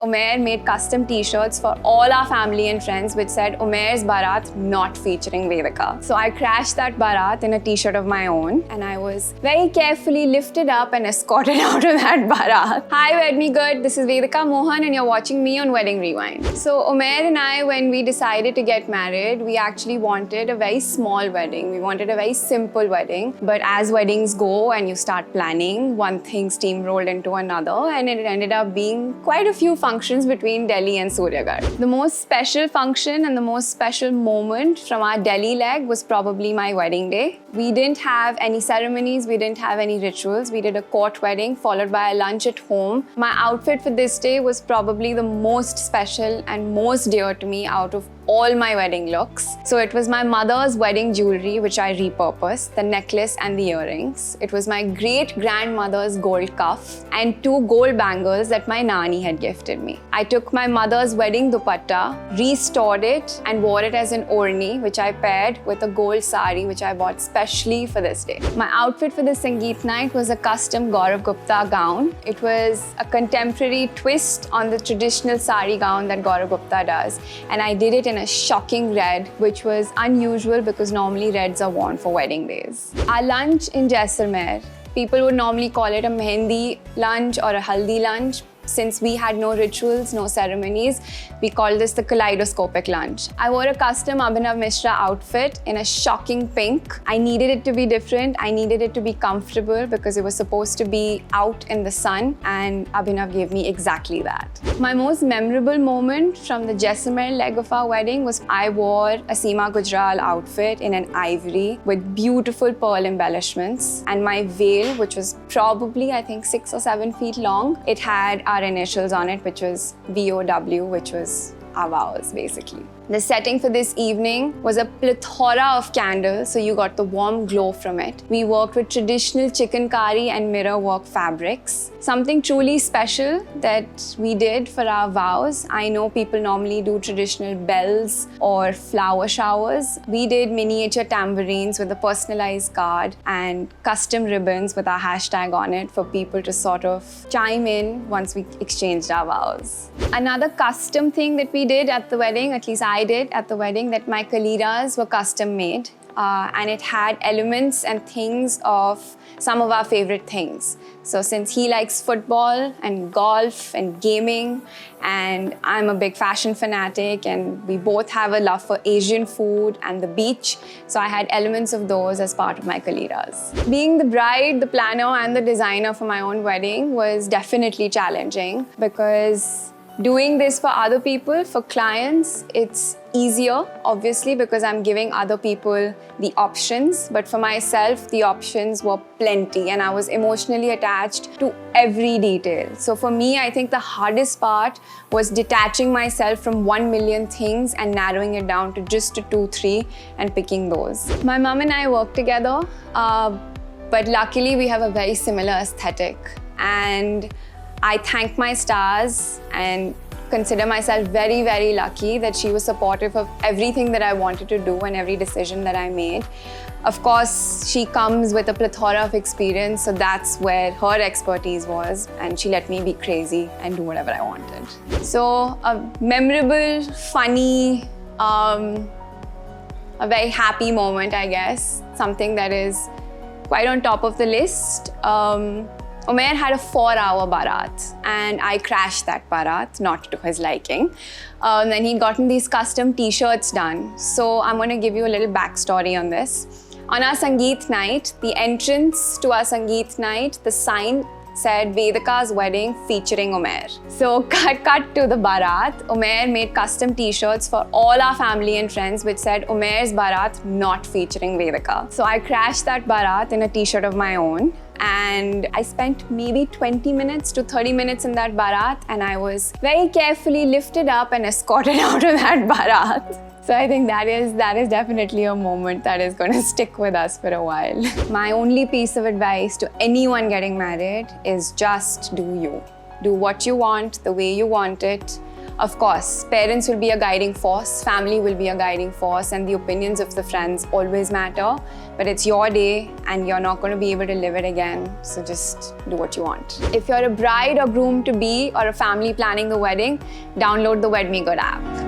Umair made custom t-shirts for all our family and friends which said Umair's Barat not featuring Vedika. So I crashed that Barat in a t-shirt of my own and I was very carefully lifted up and escorted out of that Barat. Hi WedMeGood, this is Vedika Mohan and you're watching me on Wedding Rewind. So Umair and I, when we decided to get married, we actually wanted a very small wedding. We wanted a very simple wedding. But as weddings go and you start planning, one thing steamrolled into another and it ended up being quite a few functions between Delhi and Suryagarh. The most special function and the most special moment from our Delhi leg was probably my wedding day. We didn't have any ceremonies, we didn't have any rituals. We did a court wedding followed by a lunch at home. My outfit for this day was probably the most special and most dear to me out of all my wedding looks. So it was my mother's wedding jewellery which I repurposed, the necklace and the earrings. It was my great-grandmother's gold cuff and 2 gold bangles that my nani had gifted me. I took my mother's wedding dupatta, restored it and wore it as an orni which I paired with a gold saree which I bought specially for this day. My outfit for the Sangeet night was a custom Gaurav Gupta gown. It was a contemporary twist on the traditional saree gown that Gaurav Gupta does, and I did it in a shocking red, which was unusual because normally reds are worn for wedding days. Our lunch in Jaisalmer, people would normally call it a mehendi lunch or a haldi lunch. Since we had no rituals, no ceremonies, we called this the kaleidoscopic lunch. I wore a custom Abhinav Mishra outfit in a shocking pink. I needed it to be different. I needed it to be comfortable because it was supposed to be out in the sun, and Abhinav gave me exactly that. My most memorable moment from the Jaisalmer leg of our wedding was I wore a Seema Gujral outfit in an ivory with beautiful pearl embellishments, and my veil, which was probably I think 6 or 7 feet long, it had our initials on it, which was VOW, which was our vows basically. The setting for this evening was a plethora of candles, so you got the warm glow from it. We worked with traditional chikankari and mirror work fabrics. Something truly special that we did for our vows. I know people normally do traditional bells or flower showers. We did miniature tambourines with a personalized card and custom ribbons with our hashtag on it for people to sort of chime in once we exchanged our vows. Another custom thing that we did at the wedding, at least I did at the wedding, that my kaliras were custom made and it had elements and things of some of our favorite things. So since he likes football and golf and gaming, and I'm a big fashion fanatic, and we both have a love for Asian food and the beach, so I had elements of those as part of my kaliras. Being the bride, the planner and the designer for my own wedding was definitely challenging because doing this for other people, for clients, it's easier, obviously, because I'm giving other people the options. But for myself, the options were plenty and I was emotionally attached to every detail. So for me, I think the hardest part was detaching myself from 1 million things and narrowing it down to just 2, 3 and picking those. My mom and I work together, but luckily we have a very similar aesthetic. And I thank my stars and consider myself very, very lucky that she was supportive of everything that I wanted to do and every decision that I made. Of course, she comes with a plethora of experience, so that's where her expertise was, and she let me be crazy and do whatever I wanted. So a memorable, funny, a very happy moment, I guess, something that is quite on top of the list. Umair had a 4-hour Barat and I crashed that Barat, not to his liking. Then he'd gotten these custom t-shirts done. So I'm going to give you a little backstory on this. On our Sangeet night, the entrance to our Sangeet night, the sign said Vedika's wedding featuring Umair. So cut to the Barat. Umair made custom t-shirts for all our family and friends which said Umair's Barat not featuring Vedika. So I crashed that Barat in a t-shirt of my own. And I spent maybe 20 minutes to 30 minutes in that Barat and I was very carefully lifted up and escorted out of that Barat. So I think that is definitely a moment that is going to stick with us for a while. My only piece of advice to anyone getting married is just do you. Do what you want, the way you want it. Of course, parents will be a guiding force, family will be a guiding force, and the opinions of the friends always matter. But it's your day and you're not going to be able to live it again, so just do what you want. If you're a bride or groom to be or a family planning the wedding, download the WedMeGood app.